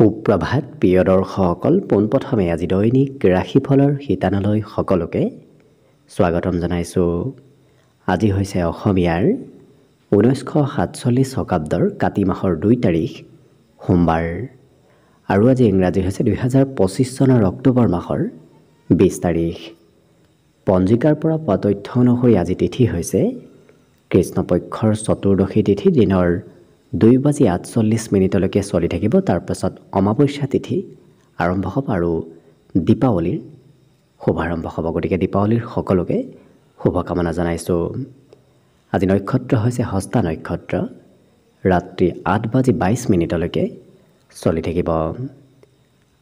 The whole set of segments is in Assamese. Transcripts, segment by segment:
সুপ্ৰভাত প্ৰিয় দৰ্শকসকল, পোনপ্ৰথমে আজি দৈনিক ৰাশিফলৰ শিতানলৈ সকলোকে স্বাগতম জনাইছোঁ। আজি হৈছে অসমীয়াৰ 1947 শকাব্দৰ কাতি মাহৰ 2 তাৰিখ সোমবাৰ আৰু আজি ইংৰাজী হৈছে 2025 চনৰ অক্টোবৰ মাহৰ 20 তাৰিখ। পঞ্জিকাৰ পৰা পোৱা তথ্য অনুসৰি আজি তিথি হৈছে কৃষ্ণপক্ষৰ চতুৰ্দশী তিথি, দিনৰ 2:48 চলি থাকিব। তাৰপাছত অমাৱস্যা তিথি আৰম্ভ হ'ব আৰু দীপাৱলীৰ শুভাৰম্ভ হ'ব। গতিকে দীপাৱলীৰ সকলোকে শুভকামনা জনাইছোঁ। আজি নক্ষত্ৰ হৈছে হস্তা নক্ষত্ৰ, ৰাত্ৰি 8:22 চলি থাকিব।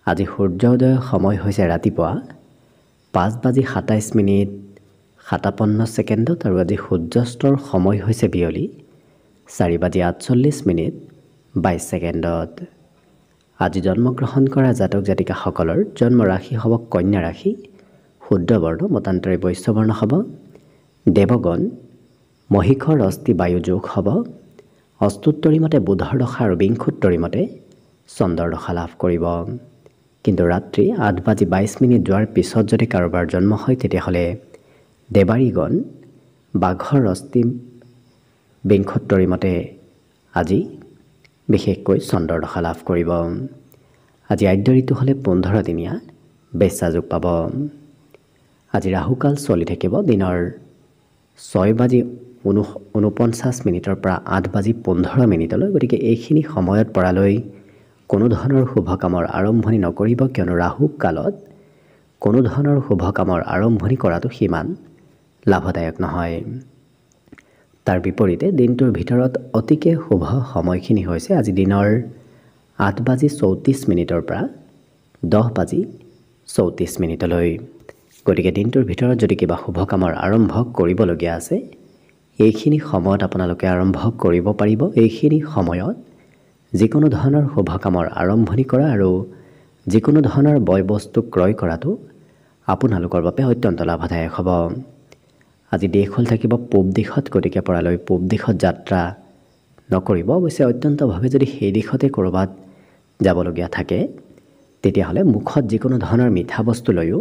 আজি সূৰ্যোদয়ৰ সময় হৈছে ৰাতিপুৱা 5:27:57 আৰু আজি সূৰ্যাস্তৰ সময় হৈছে বিয়লি 4:48:22। আজি জন্মগ্ৰহণ কৰা জাতক জাতিকাসকলৰ জন্ম ৰাশি হ'ব কন্যা ৰাশি, শুদ্ধ বৰ্ণ মতান্তৰে বৈশ্য বৰ্ণ হ'ব। দেৱগণ মহিষৰ অস্থি বায়ু যোগ হ'ব। অস্তুত্তৰী মতে বুধৰ দশা আৰু বিংশোত্তৰী মতে চন্দ্ৰৰ দশা লাভ কৰিব। কিন্তু ৰাত্ৰি 8:22 যোৱাৰ পিছত যদি কাৰোবাৰ জন্ম হয় তেতিয়াহ'লে দেৱাৰীগণ বাঘৰ অস্থি বিংশোত্তৰী মতে আজি বিশেষকৈ চন্দ্ৰৰ দশা লাভ কৰিব। আজি আদ্য ঋতু হ'লে 15 দিনীয়া বেশ্যা যোগ পাব। আজি ৰাহুকাল চলি থাকিব দিনৰ 6:49 পৰা 8:15। গতিকে এইখিনি সময়ত পৰালৈ কোনো ধৰণৰ শুভ কামৰ আৰম্ভণি নকৰিব, কিয়নো ৰাহু কালত কোনো ধৰণৰ শুভ কামৰ আৰম্ভণি কৰাটো সিমান লাভদায়ক নহয়। তাৰ বিপৰীতে দিনটোৰ ভিতৰত অতিকে শুভ সময়খিনি হৈছে আজি দিনৰ 8:34 পৰা 10:34। গতিকে দিনটোৰ ভিতৰত যদি কিবা শুভ কামৰ আৰম্ভ কৰিবলগীয়া আছে এইখিনি সময়ত আপোনালোকে আৰম্ভ কৰিব পাৰিব। এইখিনি সময়ত যিকোনো ধৰণৰ শুভ কামৰ আৰম্ভণি কৰা আৰু যিকোনো ধৰণৰ বয় বস্তু ক্ৰয় কৰাটো আপোনালোকৰ বাবে অত্যন্ত লাভদায়ক হ'ব। আজি দেশ হ'ল থাকিব পূব দিশত, গতিকে পৰালৈ পূব দিশত যাত্ৰা নকৰিব। অৱশ্যে অত্যন্তভাৱে যদি সেই দিশতে ক'ৰবাত যাবলগীয়া থাকে তেতিয়াহ'লে মুখত যিকোনো ধৰণৰ মিঠা বস্তু লৈও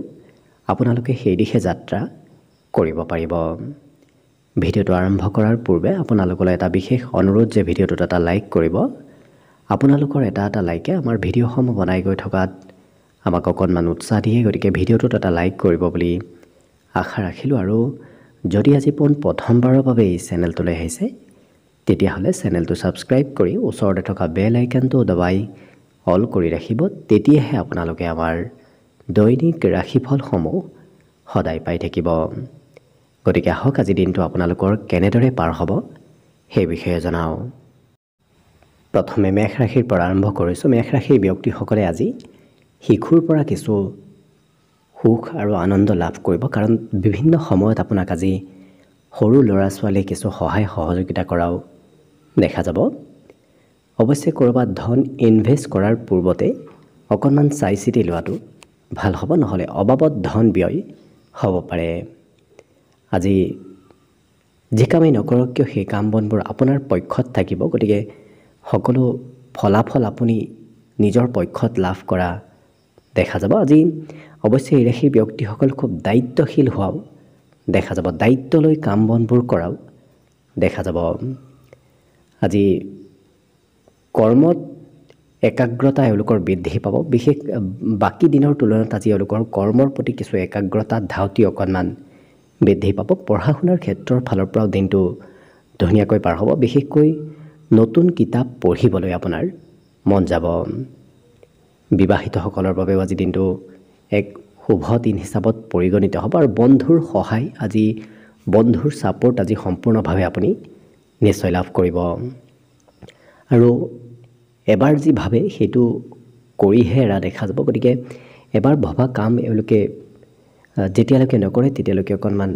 আপোনালোকে সেই দিশে যাত্ৰা কৰিব পাৰিব। ভিডিঅ'টো আৰম্ভ কৰাৰ পূৰ্বে আপোনালোকলৈ এটা বিশেষ অনুৰোধ যে ভিডিঅ'টোত এটা লাইক কৰিব। আপোনালোকৰ এটা লাইকে আমাৰ ভিডিঅ'সমূহ বনাই গৈ থকাত আমাক অকণমান উৎসাহ দিয়ে। গতিকে ভিডিঅ'টোত এটা লাইক কৰিব বুলি আশা ৰাখিলোঁ। আৰু যদি আজি প্ৰথমবাৰৰ বাবে এই চেনেলটোলৈ আহিছে তেতিয়াহ'লে চেনেলটো ছাবস্ক্ৰাইব কৰি ওচৰতে থকা বেল আইকনটো দবাই অল কৰি ৰাখিব। তেতিয়াহে আপোনালোকে আমাৰ দৈনিক ৰাশিফলসমূহ সদায় পাই থাকিব। গতিকে আহক আজি দিনটো আপোনালোকৰ কেনেদৰে পাৰ হ'ব সেই বিষয়ে জনাওঁ। প্ৰথমে মেষ ৰাশিৰ পৰা আৰম্ভ কৰিছোঁ। মেষ ৰাশিৰ ব্যক্তিসকলে আজি শিশুৰ পৰা কিছু সুখ আৰু আনন্দ লাভ কৰিব, কাৰণ বিভিন্ন সময়ত আপোনাক আজি সৰু ল'ৰা ছোৱালীয়ে কিছু সহায় সহযোগিতা কৰাও দেখা যাব। অৱশ্যে ক'ৰবাত ধন ইনভেষ্ট কৰাৰ পূৰ্বতে অকণমান চাই চিতি লোৱাটো ভাল হ'ব, নহ'লে অবাবত ধন ব্যয় হ'ব পাৰে। আজি যি কামেই নকৰক কিয় সেই কাম বনবোৰ আপোনাৰ পক্ষত থাকিব। গতিকে সকলো ফলাফল আপুনি নিজৰ পক্ষত লাভ কৰা দেখা যাব। আজি অৱশ্যে এই ৰাশিৰ ব্যক্তিসকল খুব দায়িত্বশীল হোৱাও দেখা যাব, দায়িত্ব লৈ কাম বনবোৰ কৰাও দেখা যাব। আজি কৰ্মত একাগ্ৰতা এওঁলোকৰ বৃদ্ধি পাব। বিশেষ বাকী দিনৰ তুলনাত আজি এওঁলোকৰ কৰ্মৰ প্ৰতি কিছু একাগ্ৰতা ধাউতি অকণমান বৃদ্ধি পাব। পঢ়া শুনাৰ ক্ষেত্ৰৰ ফালৰ পৰাও দিনটো ধুনীয়াকৈ পাৰ হ'ব। বিশেষকৈ নতুন কিতাপ পঢ়িবলৈ আপোনাৰ মন যাব। বিবাহিতসকলৰ বাবেও আজি দিনটো এক শুভ দিন হিচাপত পৰিগণিত হ'ব। আৰু বন্ধুৰ সহায়, আজি বন্ধুৰ ছাপোৰ্ট আজি সম্পূৰ্ণভাৱে আপুনি নিশ্চয় লাভ কৰিব। আৰু এবাৰ যি ভাবে সেইটো কৰিহে এৰা দেখা যাব। গতিকে এবাৰ ভবা কাম এওঁলোকে যেতিয়ালৈকে নকৰে তেতিয়ালৈকে অকণমান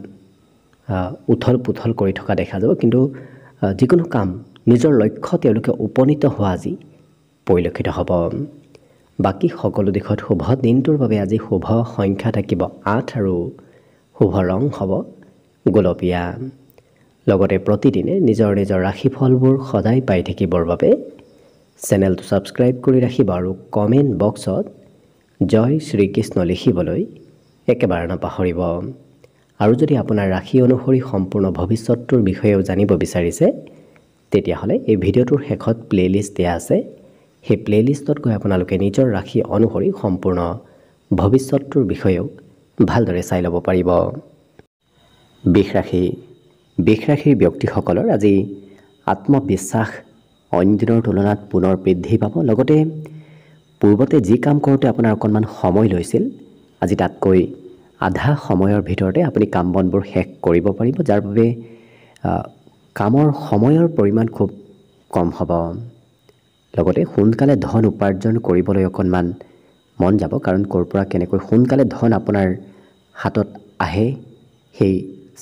উথল পুথল কৰি থকা দেখা যাব। কিন্তু যিকোনো কাম নিজৰ লক্ষ্যত তেওঁলোকে উপনীত হোৱা আজি পৰিলক্ষিত হ'ব। বাকী সকলো দিশত শুভ। দিনটোৰ বাবে আজি শুভ সংখ্যা থাকিব 8 আৰু শুভ ৰং হ'ব গোলপীয়া। লগতে প্ৰতিদিনে নিজৰ নিজৰ ৰাশিফলবোৰ সদায় পাই থাকিবৰ বাবে চেনেলটো ছাবস্ক্ৰাইব কৰি ৰাখিব আৰু কমেণ্ট বক্সত জয় শ্ৰীকৃষ্ণ লিখিবলৈ একেবাৰে নাপাহৰিব। আৰু যদি আপোনাৰ ৰাশি অনুসৰি সম্পূৰ্ণ ভৱিষ্যতটোৰ বিষয়েও জানিব বিচাৰিছে তেতিয়াহ'লে এই ভিডিঅ'টোৰ শেষত প্লেলিষ্ট দিয়া আছে। সেই প্লেলিষ্টত গৈ আপোনালোকে নিজৰ ৰাশি অনুসৰি সম্পূৰ্ণ ভৱিষ্যতটোৰ বিষয়েও ভালদৰে চাই ল'ব পাৰিব। বৃষ ৰাশিৰ ব্যক্তিসকলৰ আজি আত্মবিশ্বাস অইন দিনৰ তুলনাত পুনৰ বৃদ্ধি পাব। লগতে পূৰ্বতে যি কাম কৰোঁতে আপোনাৰ অকণমান সময় লৈছিল আজি তাতকৈ আধা সময়ৰ ভিতৰতে আপুনি কাম বনবোৰ শেষ কৰিব পাৰিব, যাৰ বাবে কামৰ সময়ৰ পৰিমাণ খুব কম হ'ব। লগতে সোনকালে ধন উপাৰ্জন কৰিবলৈ অকণমান মন যাব, কাৰণ ক'ৰ পৰা কেনেকৈ সোনকালে ধন আপোনাৰ হাতত আহে সেই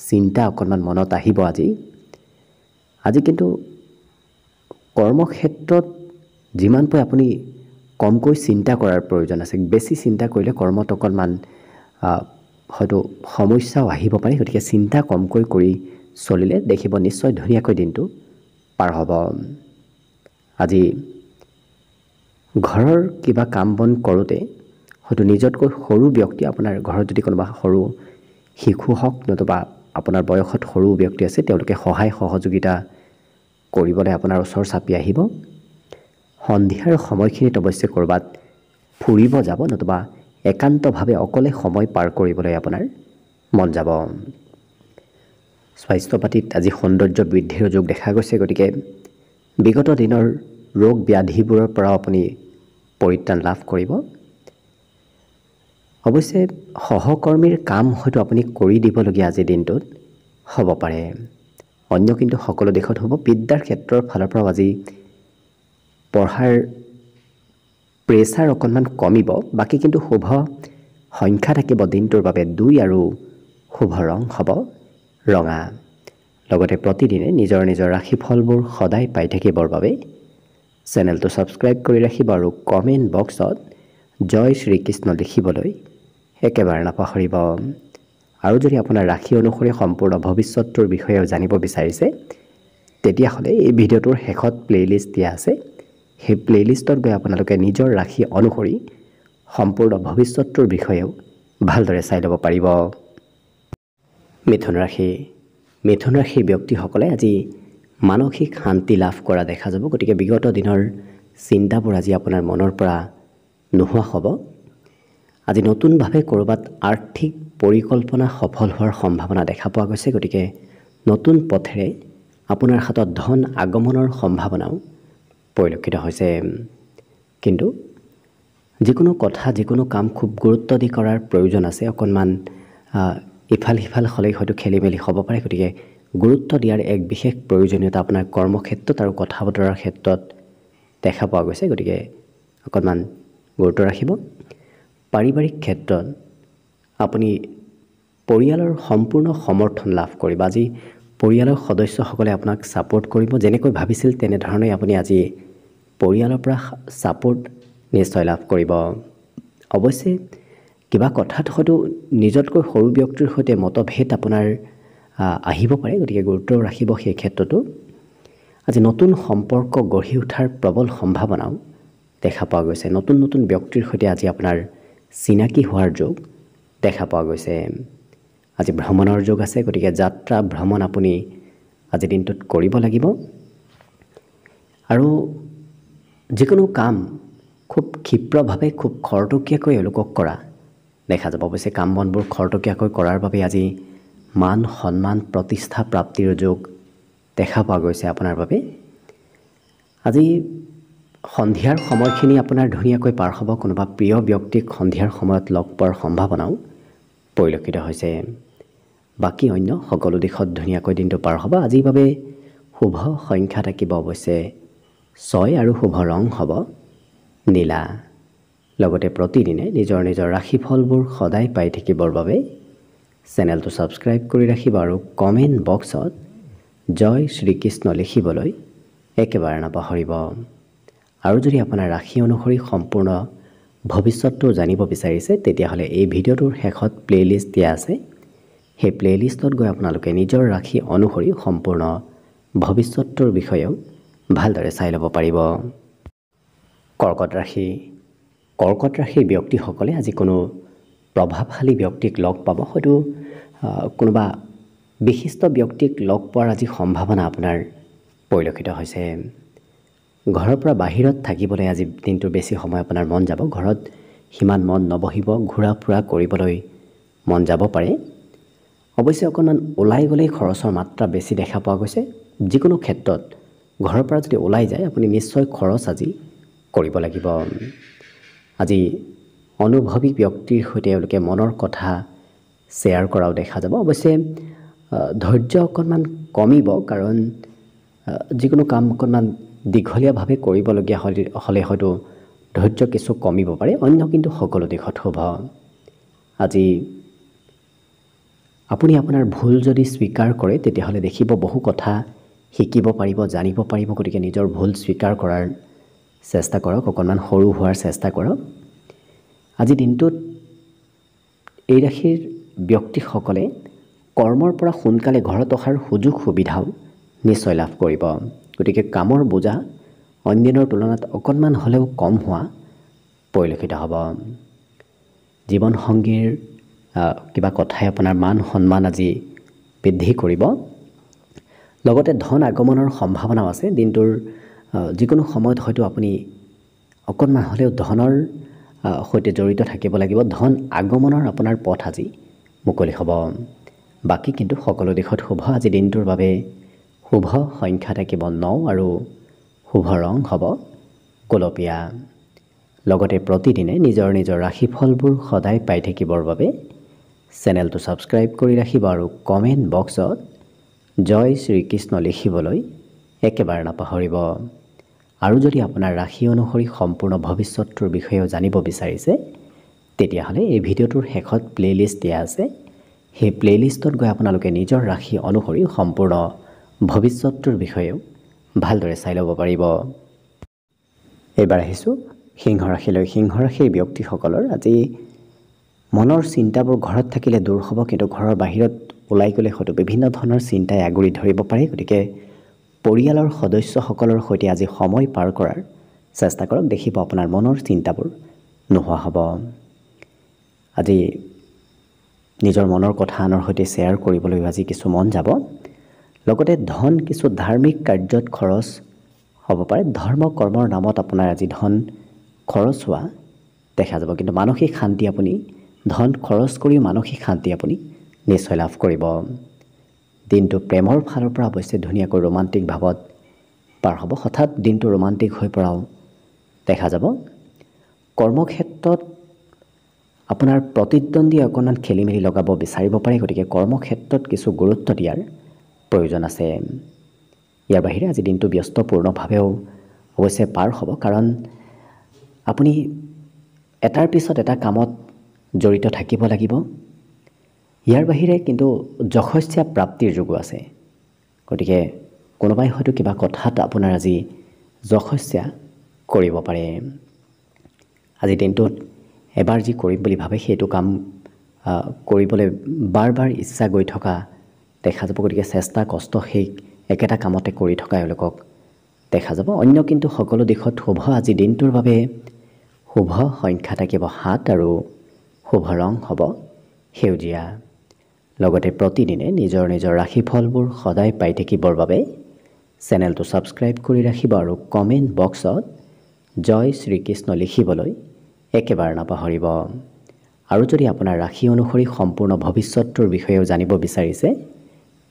চিন্তা অকণমান মনত আহিব আজি কিন্তু কৰ্মক্ষেত্ৰত যিমান পাৰে আপুনি কমকৈ চিন্তা কৰাৰ প্ৰয়োজন আছে। বেছি চিন্তা কৰিলে কৰ্মত অকণমান হয়তো সমস্যাও আহিব পাৰে, গতিকে চিন্তা কমকৈ কৰি চলিলে দেখিব নিশ্চয় ধুনীয়াকৈ দিনটো পাৰ হ'ব। আজি ঘৰৰ কিবা কাম বন কৰোঁতে হয়তো নিজতকৈ সৰু ব্যক্তি, আপোনাৰ ঘৰত যদি কোনোবা সৰু শিশু হওক নতুবা আপোনাৰ বয়সত সৰু ব্যক্তি আছে, তেওঁলোকে সহায় সহযোগিতা কৰিবলৈ আপোনাৰ ওচৰ চাপি আহিব। সন্ধিয়াৰ সময়খিনিত অৱশ্যে ক'ৰবাত ফুৰিব যাব নতুবা একান্তভাৱে অকলে সময় পাৰ কৰিবলৈ আপোনাৰ মন যাব। স্বাস্থ্য পাতিত আজি সৌন্দৰ্য বৃদ্ধিৰ যোগ দেখা গৈছে, গতিকে বিগত দিনৰ ৰোগ ব্যাধিবোৰৰ পৰাও আপুনি পৰিত্ৰাণ লাভ কৰিব। অৱশ্যে সহকৰ্মীৰ কাম হয়তো আপুনি কৰি দিবলগীয়া আজিৰ দিনটোত হ'ব পাৰে। অন্য কিন্তু সকলো দিশত হ'ব। বিদ্যাৰ ক্ষেত্ৰৰ ফালৰ পৰাও আজি পঢ়াৰ প্ৰেছাৰ অকণমান কমিব। বাকী কিন্তু শুভ সংখ্যা থাকিব দিনটোৰ বাবে 2 আৰু শুভ ৰং হ'ব ৰঙা। লগতে প্ৰতিদিনে নিজৰ ৰাশিফলবোৰ সদায় পাই থাকিবৰ বাবে চেনেলটো ছাবস্ক্ৰাইব কৰি ৰাখিব আৰু কমেণ্ট বক্সত জয় শ্ৰীকৃষ্ণ লিখিবলৈ একেবাৰে নাপাহৰিব। আৰু যদি আপোনাৰ ৰাশি অনুসৰি সম্পূৰ্ণ ভৱিষ্যতটোৰ বিষয়েও জানিব বিচাৰিছে তেতিয়াহ'লে এই ভিডিঅ'টোৰ শেষত প্লেলিষ্ট দিয়া আছে। সেই প্লেলিষ্টত গৈ আপোনালোকে নিজৰ ৰাশি অনুসৰি সম্পূৰ্ণ ভৱিষ্যতটোৰ বিষয়েও ভালদৰে চাই ল'ব পাৰিব। মিথুন ৰাশিৰ ব্যক্তিসকলে আজি মানসিক শান্তি লাভ কৰা দেখা যাব। গতিকে বিগত দিনৰ চিন্তাবোৰ আজি আপোনাৰ মনৰ পৰা নোহোৱা হ'ব। আজি নতুনভাৱে ক'ৰবাত আৰ্থিক পৰিকল্পনা সফল হোৱাৰ সম্ভাৱনা দেখা পোৱা গৈছে। গতিকে নতুন পথেৰে আপোনাৰ হাতত ধন আগমনৰ সম্ভাৱনাও পৰিলক্ষিত হৈছে। কিন্তু যিকোনো কাম খুব গুৰুত্ব দি কৰাৰ প্ৰয়োজন আছে। অকণমান ইফাল সিফাল হ'লেই হয়তো খেলি মেলি হ'ব পাৰে। গতিকে গুৰুত্ব দিয়াৰ এক বিশেষ প্ৰয়োজনীয়তা আপোনাৰ কৰ্মক্ষেত্ৰত আৰু কথা বতৰাৰ ক্ষেত্ৰত দেখা পোৱা গৈছে। গতিকে অকণমান গুৰুত্ব ৰাখিব। পাৰিবাৰিক ক্ষেত্ৰত আপুনি পৰিয়ালৰ সম্পূৰ্ণ সমৰ্থন লাভ কৰিব। আজি পৰিয়ালৰ সদস্যসকলে আপোনাক ছাপোৰ্ট কৰিব। যেনেকৈ ভাবিছিল তেনেধৰণে আপুনি আজি পৰিয়ালৰ পৰা ছাপোৰ্ট নিশ্চয় লাভ কৰিব। অৱশ্যে কিবা কথাত হয়তো নিজতকৈ সৰু ব্যক্তিৰ সৈতে মতভেদ আপোনাৰ আহিব পাৰে। গতিকে গুৰুত্ব ৰাখিব সেই ক্ষেত্ৰতো। আজি নতুন সম্পৰ্ক গঢ়ি উঠাৰ প্ৰবল সম্ভাৱনাও দেখা পোৱা গৈছে। নতুন ব্যক্তিৰ সৈতে আজি আপোনাৰ চিনাকি হোৱাৰ যোগ দেখা পোৱা গৈছে। আজি ভ্ৰমণৰ যোগ আছে। গতিকে যাত্ৰা ভ্ৰমণ আপুনি আজি দিনটোত কৰিব লাগিব। আৰু যিকোনো কাম খুব ক্ষিপ্ৰভাৱে খুব খৰতকীয়াকৈ এওঁলোকক কৰা দেখা যাব। অৱশ্যে কাম বনবোৰ খৰতকীয়াকৈ কৰাৰ বাবে আজি মান সন্মান প্ৰতিষ্ঠা প্ৰাপ্তিৰ যোগ দেখা পোৱা গৈছে আপোনাৰ বাবে। আজি সন্ধিয়াৰ সময়খিনি আপোনাৰ ধুনীয়াকৈ পাৰ হ'ব। কোনোবা প্ৰিয় ব্যক্তিক সন্ধিয়াৰ সময়ত লগ পোৱাৰ সম্ভাৱনাও পৰিলক্ষিত হৈছে। বাকী অন্য সকলো দিশত ধুনীয়াকৈ দিনটো পাৰ হ'ব। আজিৰ বাবে শুভ সংখ্যা থাকিব অৱশ্যে 6 আৰু শুভ ৰং হ'ব নীলা। লগতে প্ৰতিদিনে নিজৰ ৰাশিফলবোৰ সদায় পাই থাকিবৰ বাবে চেনেলটো ছাবস্ক্ৰাইব কৰি ৰাখিব আৰু কমেণ্ট বক্সত জয় শ্ৰীকৃষ্ণ লিখিবলৈ একেবাৰে নাপাহৰিব। আৰু যদি আপোনাৰ ৰাশি অনুসৰি সম্পূৰ্ণ ভৱিষ্যতটো জানিব বিচাৰিছে তেতিয়াহ'লে এই ভিডিঅ'টোৰ শেষত প্লেলিষ্ট দিয়া আছে। সেই প্লেলিষ্টত গৈ আপোনালোকে নিজৰ ৰাশি অনুসৰি সম্পূৰ্ণ ভৱিষ্যতটোৰ বিষয়েও ভালদৰে চাই ল'ব পাৰিব। কৰ্কট ৰাশিৰ ব্যক্তিসকলে আজি কোনো প্ৰভাৱশালী ব্যক্তিক লগ পাব। হয়তো কোনোবা বিশিষ্ট ব্যক্তিক লগ পোৱাৰ আজি সম্ভাৱনা আপোনাৰ পৰিলক্ষিত হৈছে। ঘৰৰ পৰা বাহিৰত থাকিবলৈ আজি দিনটোৰ বেছি সময় আপোনাৰ মন যাব। ঘৰত সিমান মন নবহিব, ঘূৰা ফুৰা কৰিবলৈ মন যাব পাৰে। অৱশ্যে অকণমান ওলাই গ'লেই খৰচৰ মাত্ৰা বেছি দেখা পোৱা গৈছে। যিকোনো ক্ষেত্ৰত ঘৰৰ পৰা যদি ওলাই যায় আপুনি নিশ্চয় খৰচ আজি কৰিব লাগিব। আজি অনুভৱী ব্যক্তিৰ সৈতে তেওঁলোকে মনৰ কথা শ্বেয়াৰ কৰাও দেখা যাব। অৱশ্যে ধৈৰ্য অকণমান কমিব, কাৰণ যিকোনো কাম অকণমান দীঘলীয়াভাৱে কৰিবলগীয়া হ'লে হয়তো ধৈৰ্য কিছু কমিব পাৰে। অন্য কিন্তু সকলো দিশত শুভ। আজি আপুনি আপোনাৰ ভুল যদি স্বীকাৰ কৰে তেতিয়াহ'লে দেখিব বহু কথা শিকিব পাৰিব, জানিব পাৰিব। গতিকে নিজৰ ভুল স্বীকাৰ কৰাৰ চেষ্টা কৰক, অকণমান সৰু হোৱাৰ চেষ্টা কৰক। আজি দিনটোত এই ৰাশিৰ ব্যক্তিসকলে কৰ্মৰ পৰা সোনকালে ঘৰত অহাৰ সুযোগ সুবিধাও নিশ্চয় লাভ কৰিব। গতিকে কামৰ বোজা অন্যদিনৰ তুলনাত অকণমান হ'লেও কম হোৱা পৰিলক্ষিত হ'ব। জীৱনসংগীৰ কিবা কথাই আপোনাৰ মান সন্মান আজি বৃদ্ধি কৰিব। লগতে ধন আগমনৰ সম্ভাৱনাও আছে। দিনটোৰ যিকোনো সময়ত হয়তো আপুনি অকণমান হ'লেও ধনৰ সৈতে জড়িত থাকিব লাগিব। ধন আগমনৰ আপোনাৰ পথ আজি মুকলি হ'ব। বাকী কিন্তু সকলো দিশত শুভ। আজি দিনটোৰ বাবে শুভ সংখ্যা থাকিব 9 আৰু শুভ ৰং হ'ব গোলপীয়া। লগতে প্ৰতিদিনে নিজৰ নিজৰ ৰাশিফলবোৰ সদায় পাই থাকিবৰ বাবে চেনেলটো ছাবস্ক্ৰাইব কৰি ৰাখিব আৰু কমেণ্ট বক্সত জয় শ্ৰীকৃষ্ণ লিখিবলৈ একেবাৰে নাপাহৰিব। আৰু যদি আপোনাৰ ৰাশি অনুসৰি সম্পূৰ্ণ ভৱিষ্যতটোৰ বিষয়েও জানিব বিচাৰিছে তেতিয়াহ'লে এই ভিডিঅ'টোৰ শেষত প্লে'লিষ্ট দিয়া আছে। সেই প্লে'লিষ্টত গৈ আপোনালোকে নিজৰ ৰাশি অনুসৰি সম্পূৰ্ণ ভৱিষ্যতটোৰ বিষয়েও ভালদৰে চাই ল'ব পাৰিব। এইবাৰ আহিছোঁ সিংহ ৰাশিলৈ। সিংহ ৰাশিৰ ব্যক্তিসকলৰ আজি মনৰ চিন্তাবোৰ ঘৰত থাকিলে দূৰ হ'ব, কিন্তু ঘৰৰ বাহিৰত ওলাই গ'লে হয়তো বিভিন্ন ধৰণৰ চিন্তাই আগুৰি ধৰিব পাৰে। গতিকে পৰিয়ালৰ সদস্যসকলৰ সৈতে আজি সময় পাৰ কৰাৰ চেষ্টা কৰক। দেখিব আপোনাৰ মনৰ চিন্তাবোৰ নোহোৱা হ'ব। আজি নিজৰ মনৰ কথা আনৰ সৈতে শ্বেয়াৰ কৰিবলৈ আজি কিছু মন যাব। লগতে ধন কিছু ধাৰ্মিক কাৰ্যত খৰচ হ'ব পাৰে। ধৰ্ম কৰ্মৰ নামত আপোনাৰ আজি ধন খৰচ হোৱা দেখা যাব, কিন্তু মানসিক শান্তি আপুনি ধন খৰচ কৰিও মানসিক শান্তি আপুনি নিশ্চয় লাভ কৰিব। দিনটো প্ৰেমৰ ফালৰ পৰা অৱশ্যে ধুনীয়াকৈ ৰোমান্টিক ভাৱত পাৰ হ'ব। হঠাৎ দিনটো ৰোমান্টিক হৈ পৰাও দেখা যাব। কৰ্মক্ষেত্ৰত আপোনাৰ প্ৰতিদ্বন্দ্বীয়ে অকণমান খেলি মেলি লগাব বিচাৰিব পাৰে। গতিকে কৰ্মক্ষেত্ৰত কিছু গুৰুত্ব দিয়াৰ প্ৰয়োজন আছে। ইয়াৰ বাহিৰে আজি দিনটো ব্যস্তপূৰ্ণভাৱেও অৱশ্যে পাৰ হ'ব, কাৰণ আপুনি এটাৰ পিছত এটা কামত জড়িত থাকিব লাগিব। ইয়াৰ বাহিৰে কিন্তু যশস্যা প্ৰাপ্তিৰ যোগো আছে। গতিকে কোনোবাই হয়তো কিবা কথাত আপোনাৰ আজি যশস্যা কৰিব পাৰে। আজি দিনটোত এবাৰ যি কৰিম বুলি ভাবে সেইটো কাম কৰিবলৈ বাৰ বাৰ ইচ্ছা গৈ থকা দেখা যাব। গতিকে চেষ্টা কষ্ট সেই একেটা কামতে কৰি থকা এওঁলোকক দেখা যাব। অন্য কিন্তু সকলো দিশত শুভ। আজি দিনটোৰ বাবে শুভ সংখ্যা থাকিব 7 আৰু শুভ ৰং হ'ব সেউজীয়া। লগতে প্ৰতিদিনে নিজৰ নিজৰ ৰাশিফলবোৰ সদায় পাই থাকিবৰ বাবে চেনেলটো ছাবস্ক্ৰাইব কৰি ৰাখিব আৰু কমেণ্ট বক্সত জয় শ্ৰীকৃষ্ণ লিখিবলৈ একেবাৰে নাপাহৰিব। আৰু যদি আপোনাৰ ৰাশি অনুসৰি সম্পূৰ্ণ ভৱিষ্যতটোৰ বিষয়েও জানিব বিচাৰিছে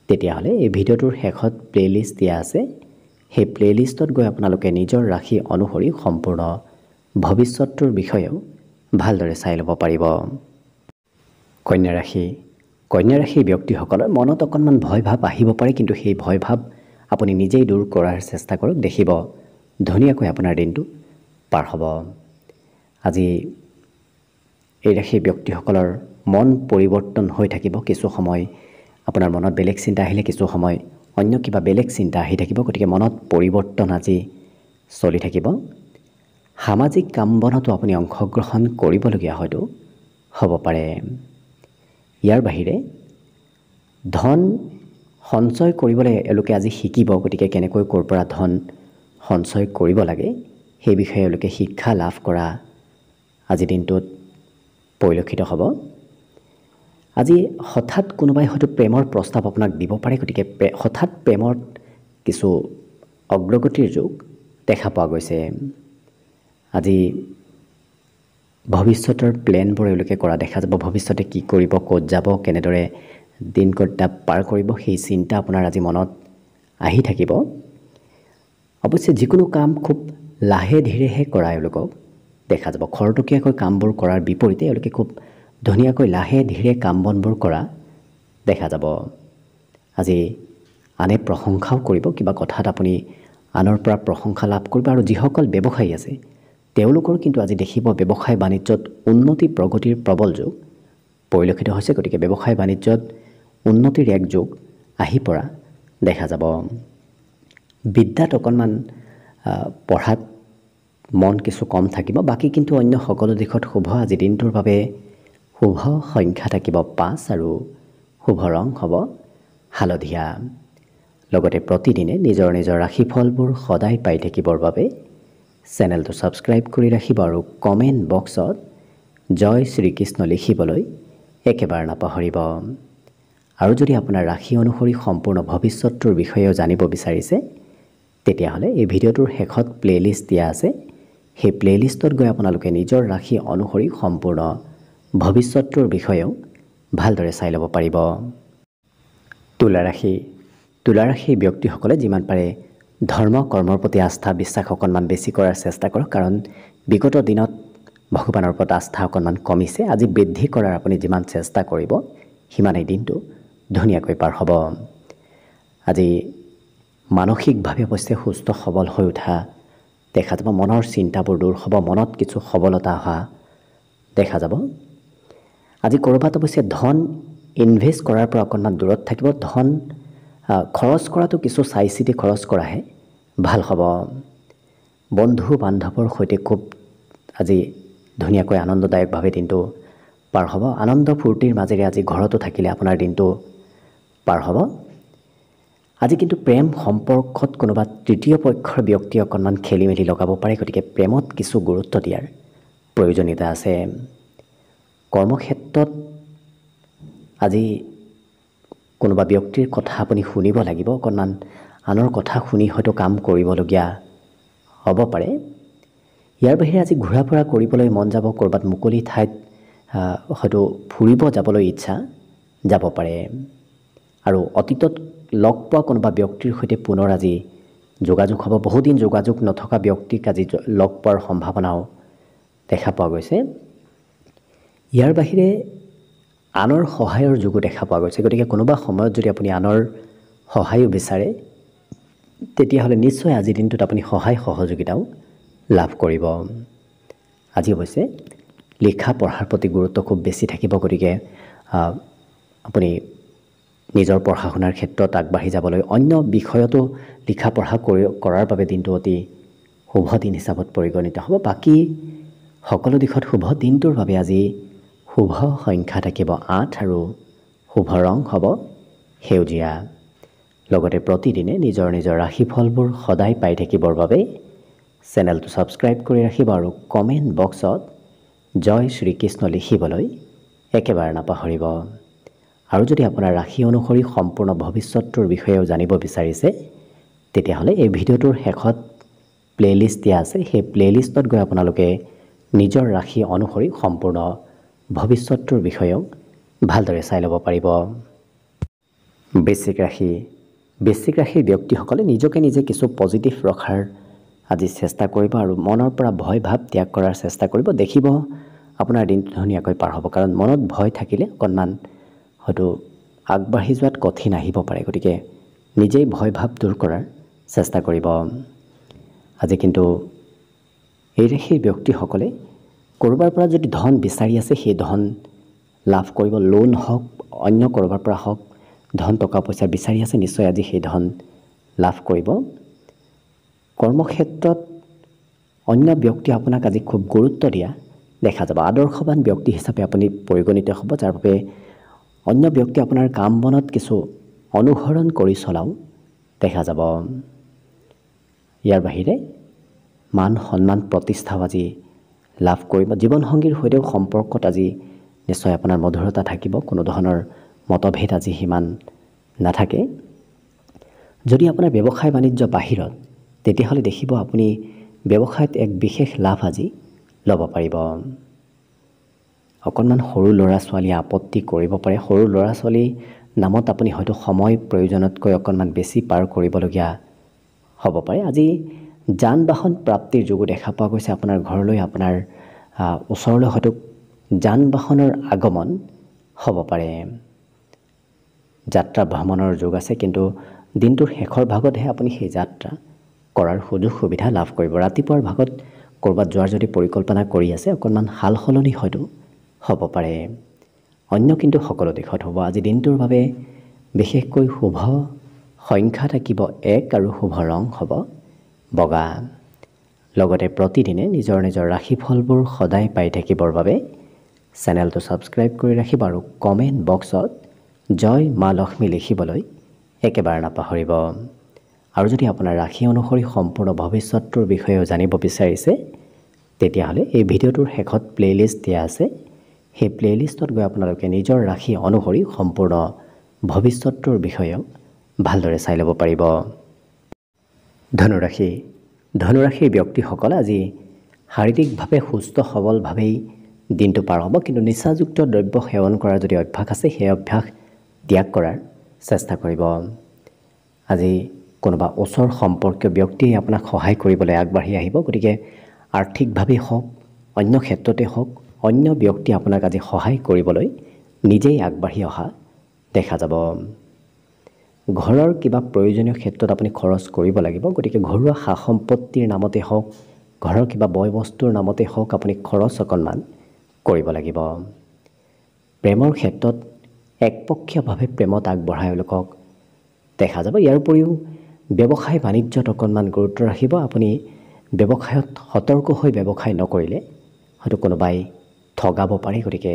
তেতিয়াহ'লে এই ভিডিঅ'টোৰ শেষত প্লে'লিষ্ট দিয়া আছে। সেই প্লে'লিষ্টত গৈ আপোনালোকে নিজৰ ৰাশি অনুসৰি সম্পূৰ্ণ ভৱিষ্যতটোৰ বিষয়েও ভালদৰে চাই ল'ব পাৰিব। কন্যা ৰাশিৰ ব্যক্তিসকলৰ মনত অকণমান ভয় ভাৱ আহিব পাৰে, কিন্তু সেই ভয় ভাৱ আপুনি নিজেই দূৰ কৰাৰ চেষ্টা কৰক। দেখিব ধুনীয়াকৈ আপোনাৰ দিনটো পাৰ হ'ব। আজি এই ৰাশিৰ ব্যক্তিসকলৰ মন পৰিৱৰ্তন হৈ থাকিব। কিছু সময় আপোনাৰ মনত বেলেগ চিন্তা আহিলে কিছু সময় অন্য কিবা বেলেগ চিন্তা আহি থাকিব। গতিকে মনত পৰিৱৰ্তন আজি চলি থাকিব। সামাজিক কাম বনতো আপুনি অংশগ্ৰহণ কৰিবলগীয়া হয়তো হ'ব পাৰে। ইয়াৰ বাহিৰে ধন সঞ্চয় কৰিবলৈ এওঁলোকে আজি শিকিব। গতিকে কেনেকৈ ক'ৰ পৰা ধন সঞ্চয় কৰিব লাগে সেই বিষয়ে এওঁলোকে শিক্ষা লাভ কৰা আজি দিনটোত পৰিলক্ষিত হ'ব। আজি হঠাৎ কোনোবাই হয়তো প্ৰেমৰ প্ৰস্তাৱ আপোনাক দিব পাৰে, গতিকে হঠাৎ প্ৰেমত কিছু অগ্ৰগতিৰ যোগ দেখা পোৱা গৈছে। আজি ভৱিষ্যতৰ প্লেনবোৰ এওঁলোকে কৰা দেখা যাব। ভৱিষ্যতে কি কৰিব, ক'ত যাব, কেনেদৰে দিনকেইটা পাৰ কৰিব, সেই চিন্তা আপোনাৰ আজি মনত আহি থাকিব। অৱশ্যে যিকোনো কাম খুব লাহে ধীৰেহে কৰা এওঁলোকক দেখা যাব। খৰতকীয়াকৈ কামবোৰ কৰাৰ বিপৰীতে এওঁলোকে খুব ধুনীয়াকৈ লাহে ধীৰে কাম বনবোৰ কৰা দেখা যাব। আজি আনে প্ৰশংসাও কৰিব, কিবা কথাত আপুনি আনৰ পৰা প্ৰশংসা লাভ কৰিব। আৰু যিসকল ব্যৱসায়ী আছে তেওঁলোকৰ কিন্তু আজি দেখিব ব্যৱসায় বাণিজ্যত উন্নতি প্ৰগতিৰ প্ৰবল যোগ পৰিলক্ষিত হৈছে। গতিকে ব্যৱসায় বাণিজ্যত উন্নতিৰ এক যোগ আহি পৰা দেখা যাব। বিদ্যাত অকণমান পঢ়াত মন কিছু কম থাকিব, বাকী কিন্তু অন্য সকলো দিশত শুভ। আজি দিনটোৰ বাবে শুভ সংখ্যা থাকিব 5 আৰু শুভ ৰং হ'ব হালধীয়া। লগতে প্ৰতিদিনে নিজৰ নিজৰ ৰাশিফলবোৰ সদায় পাই থাকিবৰ বাবে চেনেলটো ছাবস্ক্ৰাইব কৰি ৰাখিব আৰু কমেণ্ট বক্সত জয় শ্ৰীকৃষ্ণ লিখিবলৈ একেবাৰে নাপাহৰিব। আৰু যদি আপোনাৰ ৰাশি অনুসৰি সম্পূৰ্ণ ভৱিষ্যতটোৰ বিষয়েও জানিব বিচাৰিছে তেতিয়াহ'লে এই ভিডিঅ'টোৰ শেষত প্লে'লিষ্ট দিয়া আছে। সেই প্লে'লিষ্টত গৈ আপোনালোকে নিজৰ ৰাশি অনুসৰি সম্পূৰ্ণ ভৱিষ্যতটোৰ বিষয়েও ভালদৰে চাই ল'ব পাৰিব। তুলা ৰাশিৰ ব্যক্তিসকলে যিমান পাৰে ধৰ্ম কৰ্মৰ প্ৰতি আস্থা বিশ্বাস অকণমান বেছি কৰাৰ চেষ্টা কৰক, কাৰণ বিগত দিনত ভগৱানৰ ওপৰত আস্থা অকণমান কমিছে। আজি বৃদ্ধি কৰাৰ আপুনি যিমান চেষ্টা কৰিব সিমানেই দিনটো ধুনীয়াকৈ পাৰ হ'ব। আজি মানসিকভাৱে অৱশ্যে সুস্থ সবল হৈ উঠা দেখা যাব। মনৰ চিন্তাবোৰ দূৰ হ'ব, মনত কিছু সবলতা অহা দেখা যাব। আজি ক'ৰবাত অৱশ্যে ধন ইনভেষ্ট কৰাৰ পৰা অকণমান দূৰত থাকিব। ধন খৰচ কৰাটো কিছু চাই চিতি খৰচ কৰাহে ভাল হ'ব। বন্ধু বান্ধৱৰ সৈতে খুব আজি ধুনীয়াকৈ আনন্দদায়কভাৱে দিনটো পাৰ হ'ব। আনন্দ ফূৰ্তিৰ মাজেৰে আজি ঘৰতো থাকিলে আপোনাৰ দিনটো পাৰ হ'ব। আজি কিন্তু প্ৰেম সম্পৰ্কত কোনোবা তৃতীয় পক্ষৰ ব্যক্তি অকণমান খেলি মেলি লগাব পাৰে, গতিকে প্ৰেমত কিছু গুৰুত্ব দিয়াৰ প্ৰয়োজনীয়তা আছে। কৰ্মক্ষেত্ৰত আজি কোনোবা ব্যক্তিৰ কথা আপুনি শুনিব লাগিব, অকণমান আনৰ কথা শুনি হয়তো কাম কৰিবলগীয়া হ'ব পাৰে। ইয়াৰ বাহিৰে আজি ঘূৰা ফুৰা কৰিবলৈ মন যাব, ক'ৰবাত মুকলি ঠাইত হয়তো ফুৰিব যাবলৈ ইচ্ছা যাব পাৰে। আৰু অতীতত লগ পোৱা কোনোবা ব্যক্তিৰ সৈতে পুনৰ আজি যোগাযোগ হ'ব। বহুদিন যোগাযোগ নথকা ব্যক্তিক আজি লগ পোৱাৰ সম্ভাৱনাও দেখা পোৱা গৈছে। ইয়াৰ বাহিৰে আনৰ সহায়ৰ যোগো দেখা পোৱা গৈছে। গতিকে কোনোবা সময়ত যদি আপুনি আনৰ সহায়ো বিচাৰে তেতিয়াহ'লে নিশ্চয় আজিৰ দিনটোত আপুনি সহায় সহযোগিতাও লাভ কৰিব। আজি অৱশ্যে লিখা পঢ়াৰ প্ৰতি গুৰুত্ব খুব বেছি থাকিব, গতিকে আপুনি নিজৰ পঢ়া শুনাৰ ক্ষেত্ৰত আগবাঢ়ি যাবলৈ অন্য বিষয়তো লিখা পঢ়া কৰাৰ বাবে দিনটো অতি শুভ দিন হিচাপত পৰিগণিত হ'ব। বাকী সকলো দিশত শুভ। দিনটোৰ বাবে আজি শুভ সংখ্যা থাকিব 8 আৰু শুভ ৰং হ'ব সেউজীয়া। লগতে প্ৰতিদিনে নিজৰ নিজৰ ৰাশিফলবোৰ সদায় পাই থাকিবৰ বাবে চেনেলটো ছাবস্ক্ৰাইব কৰি ৰাখিব আৰু কমেণ্ট বক্সত জয় শ্ৰীকৃষ্ণ লিখিবলৈ একেবাৰে নাপাহৰিব। আৰু যদি আপোনাৰ ৰাশি অনুসৰি সম্পূৰ্ণ ভৱিষ্যতটোৰ বিষয়েও জানিব বিচাৰিছে তেতিয়াহ'লে এই ভিডিঅ'টোৰ শেষত প্লে'লিষ্ট দিয়া আছে। সেই প্লে'লিষ্টত গৈ আপোনালোকে নিজৰ ৰাশি অনুসৰি সম্পূৰ্ণ ভৱিষ্যতটোৰ বিষয়েও ভালদৰে চাই ল'ব পাৰিব। বৃশ্চিক ৰাশিৰ ব্যক্তিসকলে নিজকে নিজে কিছু পজিটিভ ৰখাৰ আজি চেষ্টা কৰিব আৰু মনৰ পৰা ভয় ভাৱ ত্যাগ কৰাৰ চেষ্টা কৰিব। দেখিব আপোনাৰ দিনটো ধুনীয়াকৈ পাৰ হ'ব, কাৰণ মনত ভয় থাকিলে অকণমান হয়তো আগবাঢ়ি যোৱাত কঠিন আহিব পাৰে। গতিকে নিজেই ভয় ভাৱ দূৰ কৰাৰ চেষ্টা কৰিব। আজি কিন্তু এই ৰাশিৰ ব্যক্তিসকলে ক'ৰবাৰ পৰা যদি ধন বিচাৰি আছে সেই ধন লাভ কৰিব। লোন হওক, অন্য ক'ৰবাৰ পৰা হওক, ধন টকা পইচা বিচাৰি আছে, নিশ্চয় আজি সেই ধন লাভ কৰিব। কৰ্মক্ষেত্ৰত অন্য ব্যক্তিয়ে আপোনাক আজি খুব গুৰুত্ব দিয়া দেখা যাব। আদৰ্শৱান ব্যক্তি হিচাপে আপুনি পৰিগণিত হ'ব, যাৰ বাবে অন্য ব্যক্তি আপোনাৰ কাম বনত কিছু অনুসৰণ কৰি চলাও দেখা যাব। ইয়াৰ বাহিৰে মান সন্মান প্ৰতিষ্ঠাও আজি লাভ কৰিব। জীৱনসংগীৰ সৈতেও সম্পৰ্কত আজি নিশ্চয় আপোনাৰ মধুৰতা থাকিব, কোনো ধৰণৰ মতভেদ আজি সিমান নাথাকে। যদি আপোনাৰ ব্যৱসায় বাণিজ্য বাহিৰত, তেতিয়াহ'লে দেখিব আপুনি ব্যৱসায়ত এক বিশেষ লাভ আজি ল'ব পাৰিব। অকণমান সৰু ল'ৰা ছোৱালীয়ে আপত্তি কৰিব পাৰে, সৰু ল'ৰা ছোৱালীৰ নামত আপুনি হয়তো সময় প্ৰয়োজনতকৈ অকণমান বেছি পাৰ কৰিবলগীয়া হ'ব পাৰে। আজি যান বাহন প্ৰাপ্তিৰ যোগো দেখা পোৱা গৈছে। আপোনাৰ ঘৰলৈ, আপোনাৰ ওচৰলৈ হয়তো যান বাহনৰ আগমন হ'ব পাৰে। যাত্ৰা ভ্ৰমণৰ যোগ আছে, কিন্তু দিনটোৰ শেষৰ ভাগতহে আপুনি সেই যাত্ৰা কৰাৰ সুযোগ সুবিধা লাভ কৰিব। ৰাতিপুৱাৰ ভাগত ক'ৰবাত যোৱাৰ যদি পৰিকল্পনা কৰি আছে, অকণমান সাল সলনি হয়তো হ'ব পাৰে। অন্য কিন্তু সকলো দিশত হ'ব। আজি দিনটোৰ বাবে বিশেষকৈ শুভ সংখ্যা থাকিব 1 আৰু শুভ ৰং হ'ব বগা। লগতে প্ৰতিদিনে নিজৰ নিজৰ ৰাশিফলবোৰ সদায় পাই থাকিবৰ বাবে চেনেলটো ছাবস্ক্ৰাইব কৰি ৰাখিব আৰু কমেণ্ট বক্সত জয় মা লক্ষ্মী লিখিবলৈ একেবাৰে নাপাহৰিব। আৰু যদি আপোনাৰ ৰাশি অনুসৰি সম্পূৰ্ণ ভৱিষ্যতটোৰ বিষয়েও জানিব বিচাৰিছে, তেতিয়াহ'লে এই ভিডিঅ'টোৰ শেষত প্লে'লিষ্ট দিয়া আছে। সেই প্লে'লিষ্টত গৈ আপোনালোকে নিজৰ ৰাশি অনুসৰি সম্পূৰ্ণ ভৱিষ্যতটোৰ বিষয়েও ভালদৰে চাই ল'ব পাৰিব। ধনুৰাশি। ধনুৰাশিৰ ব্যক্তিসকল আজি শাৰীৰিকভাৱে সুস্থ সবলভাৱেই দিনটো পাৰ হ'ব, কিন্তু নিচাযুক্ত দ্ৰব্য সেৱন কৰাৰ যদি অভ্যাস আছে, সেই অভ্যাস ত্যাগ কৰাৰ চেষ্টা কৰিব। আজি কোনোবা ওচৰ সম্পৰ্কীয় ব্যক্তিয়ে আপোনাক সহায় কৰিবলৈ আগবাঢ়ি আহিব, গতিকে আৰ্থিকভাৱেই হওক, অন্য ক্ষেত্ৰতে হওক, অন্য ব্যক্তিয়ে আপোনাক আজি সহায় কৰিবলৈ নিজেই আগবাঢ়ি অহা দেখা যাব। ঘৰৰ কিবা প্ৰয়োজনীয় ক্ষেত্ৰত আপুনি খৰচ কৰিব লাগিব, গতিকে ঘৰুৱা সা সম্পত্তিৰ নামতে হওক, ঘৰৰ কিবা বয় বস্তুৰ নামতে হওক, আপুনি খৰচ অকণমান কৰিব লাগিব। প্ৰেমৰ ক্ষেত্ৰত একপক্ষীয়ভাৱে প্ৰেমত আগবঢ়াই লোকক দেখা যাব। ইয়াৰ উপৰিও ব্যৱসায় বাণিজ্যত অকণমান গুৰুত্ব ৰাখিব। আপুনি ব্যৱসায়ত সতৰ্ক হৈ ব্যৱসায় নকৰিলে হয়তো কোনোবাই ঠগাব পাৰে, গতিকে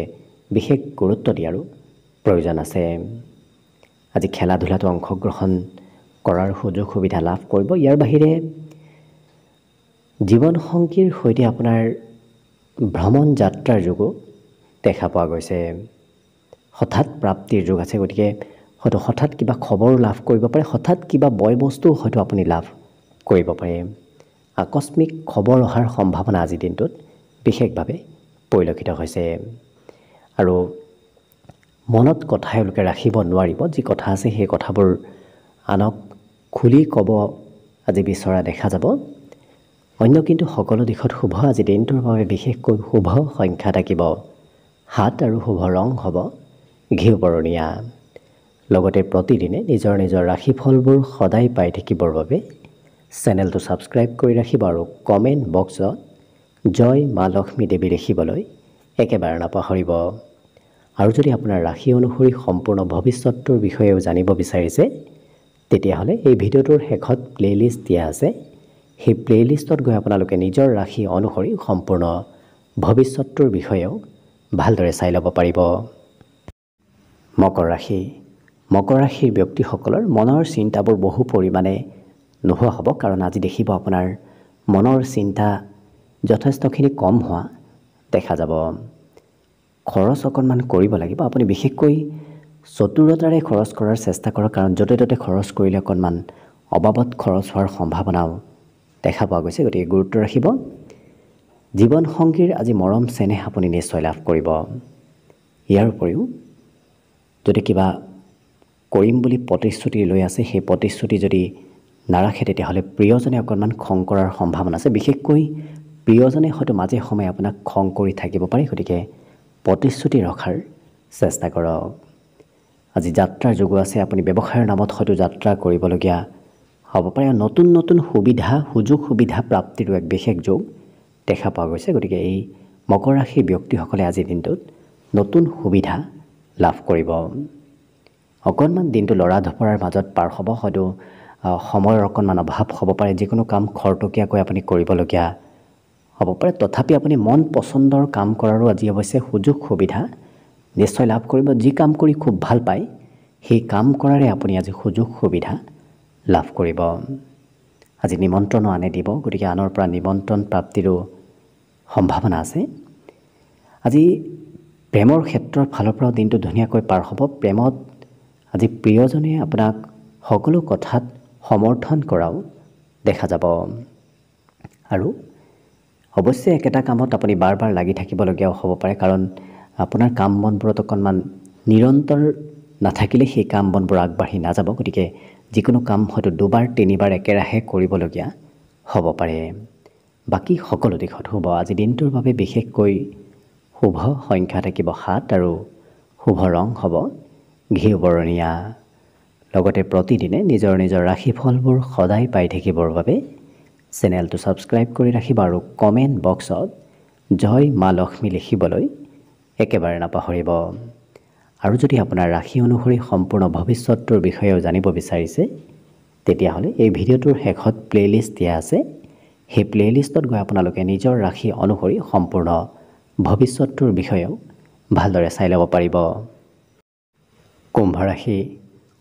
বিশেষ গুৰুত্ব দিয়াৰো প্ৰয়োজন আছে। আজি খেলা ধূলাতো অংশগ্ৰহণ কৰাৰ সুযোগ সুবিধা লাভ কৰিব। ইয়াৰ বাহিৰে জীৱনসংগীৰ সৈতে আপোনাৰ ভ্ৰমণ যাত্ৰাৰ যোগো দেখা পোৱা গৈছে। হঠাৎ প্ৰাপ্তিৰ যোগ আছে, গতিকে হয়তো হঠাৎ কিবা খবৰ লাভ কৰিব পাৰে, হঠাৎ কিবা বয় বস্তু হয়তো আপুনি লাভ কৰিব পাৰে। আকস্মিক খবৰ অহাৰ সম্ভাৱনা আজিৰ দিনটোত বিশেষভাৱে পৰিলক্ষিত হৈছে। আৰু মনত কথা এওঁলোকে ৰাখিব নোৱাৰিব, যি কথা আছে সেই কথাবোৰ আনক খুলি ক'ব আজি বিচৰা দেখা যাব। অন্য কিন্তু সকলো দিশত শুভ। আজি দিনটোৰ বাবে বিশেষকৈ শুভ সংখ্যা থাকিব 7 আৰু শুভ ৰং হ'ব ঘিউ বৰণীয়া। লগতে প্ৰতিদিনে নিজৰ নিজৰ ৰাশিফলবোৰ সদায় পাই থাকিবৰ বাবে চেনেলটো ছাবস্ক্ৰাইব কৰি ৰাখিব আৰু কমেণ্ট বক্সত জয় মা লক্ষ্মী দেৱী লিখিবলৈ একেবাৰে নাপাহৰিব। আৰু যদি আপোনাৰ ৰাশি অনুসৰি সম্পূৰ্ণ ভৱিষ্যতটোৰ বিষয়েও জানিব বিচাৰিছে, তেতিয়াহ'লে এই ভিডিঅ'টোৰ শেষত প্লে'লিষ্ট দিয়া আছে। সেই প্লে'লিষ্টত গৈ আপোনালোকে নিজৰ ৰাশি অনুসৰি সম্পূৰ্ণ ভৱিষ্যতটোৰ বিষয়েও ভালদৰে চাই ল'ব পাৰিব। মকৰ ৰাশি। মকৰ ৰাশিৰ ব্যক্তিসকলৰ মনৰ চিন্তাবোৰ বহু পৰিমাণে নোহোৱা হ'ব, কাৰণ আজি দেখিব আপোনাৰ মনৰ চিন্তা যথেষ্টখিনি কম হোৱা দেখা যাব। খৰচ অকণমান কৰিব লাগিব। আপুনি বিশেষকৈ চতুৰতাৰে খৰচ কৰাৰ চেষ্টা কৰক, কাৰণ য'তে ত'তে খৰচ কৰিলে অকণমান অবাবত খৰচ হোৱাৰ সম্ভাৱনাও দেখা পোৱা গৈছে, গতিকে গুৰুত্ব ৰাখিব। জীৱনসংগীৰ আজি মৰম চেনেহ আপুনি নিশ্চয় লাভ কৰিব। ইয়াৰ উপৰিও যদি কিবা কৰিম বুলি প্ৰতিশ্ৰুতি লৈ আছে, সেই প্ৰতিশ্ৰুতি যদি নাৰাখে, তেতিয়াহ'লে প্ৰিয়জনে অকণমান খং কৰাৰ সম্ভাৱনা আছে। বিশেষকৈ প্ৰিয়জনে হয়তো মাজে সময়ে আপোনাক খং কৰি থাকিব পাৰে, গতিকে প্ৰতিশ্ৰুতি ৰখাৰ চেষ্টা কৰক। আজি যাত্ৰাৰ যোগো আছে। আপুনি ব্যৱসায়ৰ নামত হয়তো যাত্ৰা কৰিবলগীয়া হ'ব পাৰে। নতুন নতুন সুযোগ সুবিধা প্ৰাপ্তিৰো এক বিশেষ যোগ দেখা পোৱা গৈছে, গতিকে এই মকৰ ৰাশিৰ ব্যক্তিসকলে আজিৰ দিনটোত নতুন সুবিধা লাভ কৰিব। অকণমান দিনটো লৰা ধপৰাৰ মাজত পাৰ হ'ব, হয়তো সময়ৰ অকণমান অভাৱ হ'ব পাৰে, যিকোনো কাম খৰতকীয়াকৈ আপুনি কৰিবলগীয়া হ'ব পাৰে। তথাপি আপুনি মন পচন্দৰ কাম কৰাৰো আজি অৱশ্যে সুযোগ সুবিধা নিশ্চয় লাভ কৰিব। যি কাম কৰি খুব ভাল পায়, সেই কাম কৰাৰে আপুনি আজি সুযোগ সুবিধা লাভ কৰিব। আজি নিমন্ত্ৰণো আনে দিব, গতিকে আনৰ পৰা নিমন্ত্ৰণ প্ৰাপ্তিৰো সম্ভাৱনা আছে। আজি প্ৰেমৰ ক্ষেত্ৰৰ ফালৰ পৰাও দিনটো ধুনীয়াকৈ পাৰ হ'ব। প্ৰেমত আজি প্ৰিয়জনে আপোনাক সকলো কথাত সমৰ্থন কৰাও দেখা যাব। আৰু অৱশ্যে একেটা কামত আপুনি বাৰ বাৰ লাগি থাকিবলগীয়াও হ'ব পাৰে, কাৰণ আপোনাৰ কাম বনবোৰত অকণমান নিৰন্তৰ নাথাকিলে সেই কাম বনবোৰ আগবাঢ়ি নাযাব। গতিকে যিকোনো কাম হয়তো দুবাৰ তিনিবাৰ একেৰাহে কৰিবলগীয়া হ'ব পাৰে। বাকী সকলো দিশত শুভ। আজি দিনটোৰ বাবে বিশেষকৈ শুভ সংখ্যা থাকিব 7 আৰু শুভ ৰং হ'ব ঘিউ বৰণীয়া। লগতে প্ৰতিদিনে নিজৰ নিজৰ ৰাশিফলবোৰ সদায় পাই থাকিবৰ বাবে চেনেলটো ছাবস্ক্ৰাইব কৰি ৰাখিব আৰু কমেণ্ট বক্সত জয় মা লক্ষ্মী লিখিবলৈ একেবাৰে নাপাহৰিব। আৰু যদি আপোনাৰ ৰাশি অনুসৰি সম্পূৰ্ণ ভৱিষ্যতটোৰ বিষয়েও জানিব বিচাৰিছে, তেতিয়াহ'লে এই ভিডিঅ'টোৰ শেষত প্লে'লিষ্ট দিয়া আছে। সেই প্লে'লিষ্টত গৈ আপোনালোকে নিজৰ ৰাশি অনুসৰি সম্পূৰ্ণ ভৱিষ্যতটোৰ বিষয়েও ভালদৰে চাই ল'ব পাৰিব।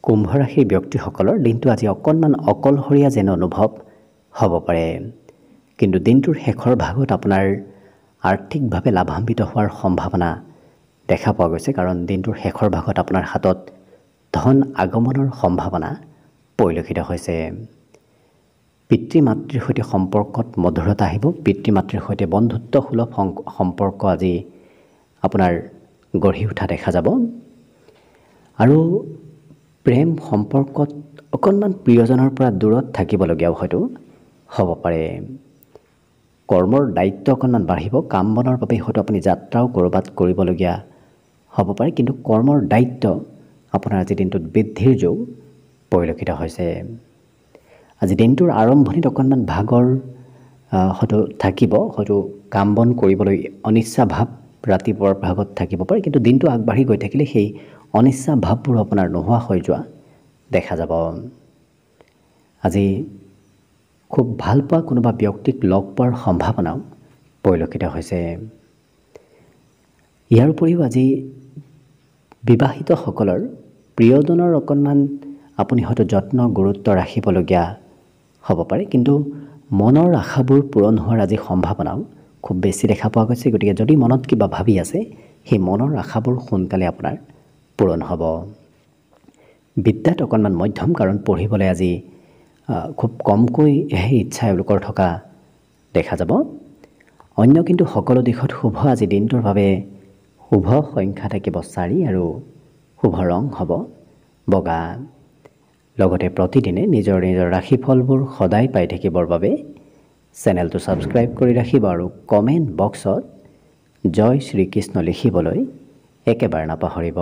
কুম্ভ ৰাশিৰ ব্যক্তিসকলৰ দিনটো আজি অকণমান অকলশৰীয়া যেন অনুভৱ হ'ব পাৰে, কিন্তু দিনটোৰ শেষৰ ভাগত আপোনাৰ আৰ্থিকভাৱে লাভান্বিত হোৱাৰ সম্ভাৱনা দেখা পোৱা গৈছে, কাৰণ দিনটোৰ শেষৰ ভাগত আপোনাৰ হাতত ধন আগমনৰ সম্ভাৱনা পৰিলক্ষিত হৈছে। পিতৃ মাতৃৰ সৈতে সম্পৰ্কত মধুৰতা আহিব। পিতৃ মাতৃৰ সৈতে বন্ধুত্বসুলভ সম্পৰ্ক আজি আপোনাৰ গঢ়ি উঠা দেখা যাব। আৰু প্ৰেম সম্পৰ্কত অকণমান প্ৰিয়জনৰ পৰা দূৰত থাকিবলগীয়াও হয়তো হ'ব পাৰে। কৰ্মৰ দায়িত্ব অকণমান বাঢ়িব। কাম বনৰ বাবে হয়তো আপুনি যাত্ৰাও ক'ৰবাত কৰিবলগীয়া হ'ব পাৰে, কিন্তু কৰ্মৰ দায়িত্ব আপোনাৰ আজি দিনটোত বৃদ্ধিৰ যোগ পৰিলক্ষিত হৈছে। আজি দিনটোৰ আৰম্ভণিত অকণমান ভাগৰ হয়তো থাকিব, হয়তো কাম বন কৰিবলৈ অনিচ্ছা ভাৱ ৰাতিপুৱাৰ ভাগত থাকিব পাৰে, কিন্তু দিনটো আগবাঢ়ি গৈ থাকিলে সেই অনিচ্ছা ভাৱবোৰ আপোনাৰ নোহোৱা হৈ যোৱা দেখা যাব। আজি খুব ভাল পোৱা কোনোবা ব্যক্তিক লগ পোৱাৰ সম্ভাৱনাও পৰিলক্ষিত হৈছে। ইয়াৰ উপৰিও আজি বিবাহিতসকলৰ প্ৰিয়জনৰ অকণমান আপুনি হয়তো যত্ন গুৰুত্ব ৰাখিবলগীয়া হ'ব পাৰে, কিন্তু মনৰ আশাবোৰ পূৰণ হোৱাৰ আজি সম্ভাৱনাও খুব বেছি দেখা পোৱা গৈছে। গতিকে যদি মনত কিবা ভাবি আছে, সেই মনৰ আশাবোৰ সোনকালে আপোনাৰ পূৰণ হ'ব। বিদ্যাত অকণমান মধ্যম, কাৰণ পঢ়িবলৈ আজি খুব কমকৈহে ইচ্ছা এওঁলোকৰ থকা দেখা যাব। অন্য কিন্তু সকলো দিশত শুভ। আজি দিনটোৰ বাবে শুভ সংখ্যা থাকিব 4 আৰু শুভ ৰং হ'ব বগা। লগতে প্ৰতিদিনে নিজৰ নিজৰ ৰাশিফলবোৰ সদায় পাই থাকিবৰ বাবে চেনেলটো ছাবস্ক্ৰাইব কৰি ৰাখিব আৰু কমেণ্ট বক্সত জয় শ্ৰীকৃষ্ণ লিখিবলৈ একেবাৰে নাপাহৰিব।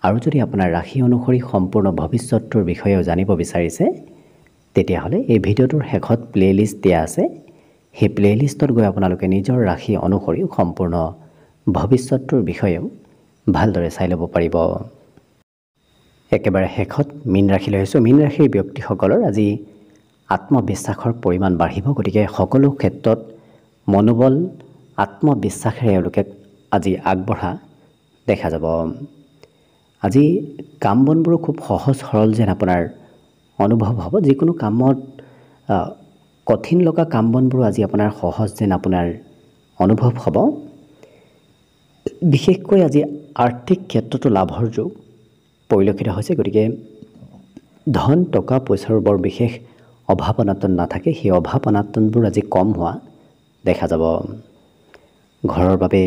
আৰু যদি আপোনাৰ ৰাশি অনুসৰি সম্পূৰ্ণ ভৱিষ্যতটোৰ বিষয়েও জানিব বিচাৰিছে, তেতিয়াহ'লে এই ভিডিঅ'টোৰ শেষত প্লে'লিষ্ট দিয়া আছে। সেই প্লে'লিষ্টত গৈ আপোনালোকে নিজৰ ৰাশি অনুসৰি সম্পূৰ্ণ ভৱিষ্যতটোৰ বিষয়েও ভালদৰে চাই ল'ব পাৰিব। একেবাৰে শেষত মীন ৰাশিলৈ আহিছোঁ। মীন ৰাশিৰ ব্যক্তিসকলৰ আজি আত্মবিশ্বাসৰ পৰিমাণ বাঢ়িব। গতিকে সকলো ক্ষেত্ৰত মনোবল আত্মবিশ্বাসেৰে এওঁলোকে আজি আগবঢ়া দেখা যাব। আজি কাম বনবোৰো খুব সহজ সৰল যেন আপোনাৰ অনুভৱ হ'ব। যিকোনো কামত কঠিন লগা কাম বনবোৰো আজি আপোনাৰ সহজ যেন আপোনাৰ অনুভৱ হ'ব। বিশেষকৈ আজি আৰ্থিক ক্ষেত্ৰতো লাভৰ যোগ পৰিলক্ষিত হৈছে। গতিকে ধন টকা পইচাৰ বৰ বিশেষ অভাৱ অনাটন নাথাকে। সেই অভাৱ অনাটনবোৰ আজি কম হোৱা দেখা যাব। ঘৰৰ বাবে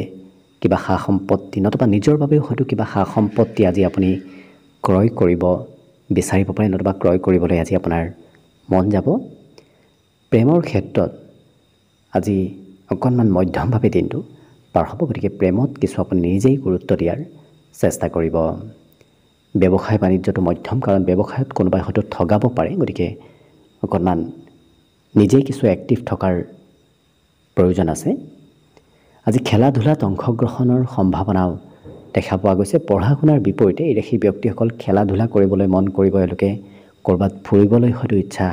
কিবা সা সম্পত্তি নতুবা নিজৰ বাবেও হয়তো কিবা সা সম্পত্তি আজি আপুনি ক্ৰয় কৰিব বিচাৰিব পাৰে, নতুবা ক্ৰয় কৰিবলৈ আজি আপোনাৰ মন যাব। প্ৰেমৰ ক্ষেত্ৰত আজি অকণমান মধ্যমভাৱে দিনটো পাৰ হ'ব। গতিকে প্ৰেমত কিছু আপুনি নিজেই গুৰুত্ব দিয়াৰ চেষ্টা কৰিব। ব্যৱসায় বাণিজ্যটো মধ্যম, কাৰণ ব্যৱসায়ত কোনোবাই হয়তো ঠগাব পাৰে। গতিকে অকণমান নিজেই কিছু এক্টিভ থকাৰ প্ৰয়োজন আছে। আজি খেলা ধূলাত অংশগ্ৰহণৰ সম্ভাৱনাও দেখা পোৱা গৈছে। পঢ়া শুনাৰ বিপৰীতে এই ৰাশিৰ ব্যক্তিসকল খেলা ধূলা কৰিবলৈ মন কৰিব। এওঁলোকে ক'ৰবাত ফুৰিবলৈ হয়তো ইচ্ছা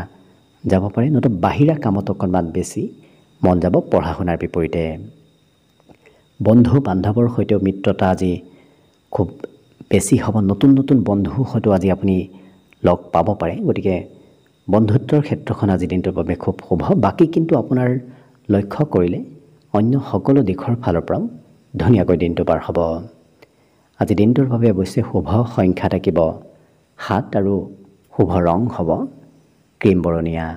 যাব পাৰে, নতুবা বাহিৰা কামত অকণমান বেছি মন যাব পঢ়া শুনাৰ বিপৰীতে। বন্ধু বান্ধৱৰ সৈতেও মিত্ৰতা আজি খুব বেছি হ'ব। নতুন নতুন বন্ধু হয়তো আজি আপুনি লগ পাব পাৰে। গতিকে বন্ধুত্বৰ ক্ষেত্ৰখন আজি দিনটোৰ বাবে খুব শুভ। বাকী কিন্তু আপোনাৰ লক্ষ্য কৰিলে অন্য সকলো দিশৰ ফালৰ পৰাও ধুনীয়াকৈ দিনটো পাৰ হ'ব। আজি দিনটোৰ বাবে অৱশ্যে শুভ সংখ্যা থাকিব 7 আৰু শুভ ৰং হ'ব ক্ৰীম বৰণীয়া।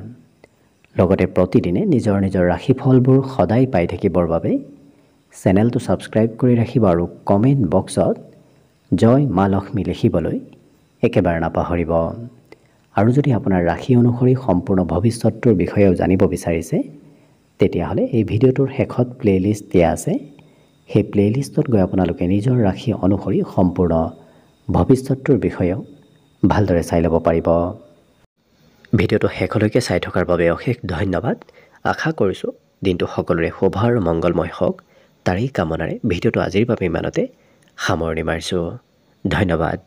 লগতে প্ৰতিদিনে নিজৰ নিজৰ ৰাশিফলবোৰ সদায় পাই থাকিবৰ বাবে চেনেলটো ছাবস্ক্ৰাইব কৰি ৰাখিব আৰু কমেণ্ট বক্সত জয় মা লক্ষ্মী লিখিবলৈ একেবাৰে নাপাহৰিব। আৰু যদি আপোনাৰ ৰাশি অনুসৰি সম্পূৰ্ণ ভৱিষ্যতটোৰ বিষয়েও জানিব বিচাৰিছে তেতিয়াহ'লে এই ভিডিঅ'টোৰ শেষত প্লে'লিষ্ট দিয়া আছে। সেই প্লে'লিষ্টত গৈ আপোনালোকে নিজৰ ৰাশি অনুসৰি সম্পূৰ্ণ ভৱিষ্যতটোৰ বিষয়েও ভালদৰে চাই ল'ব পাৰিব। ভিডিঅ'টো শেষলৈকে চাই থকাৰ বাবে অশেষ ধন্যবাদ। আশা কৰিছোঁ দিনটো সকলোৰে শুভ আৰু মংগলময় হওক, তাৰেই কামনাৰে ভিডিঅ'টো আজিৰ বাবে ইমানতে সামৰণি মাৰিছোঁ। ধন্যবাদ।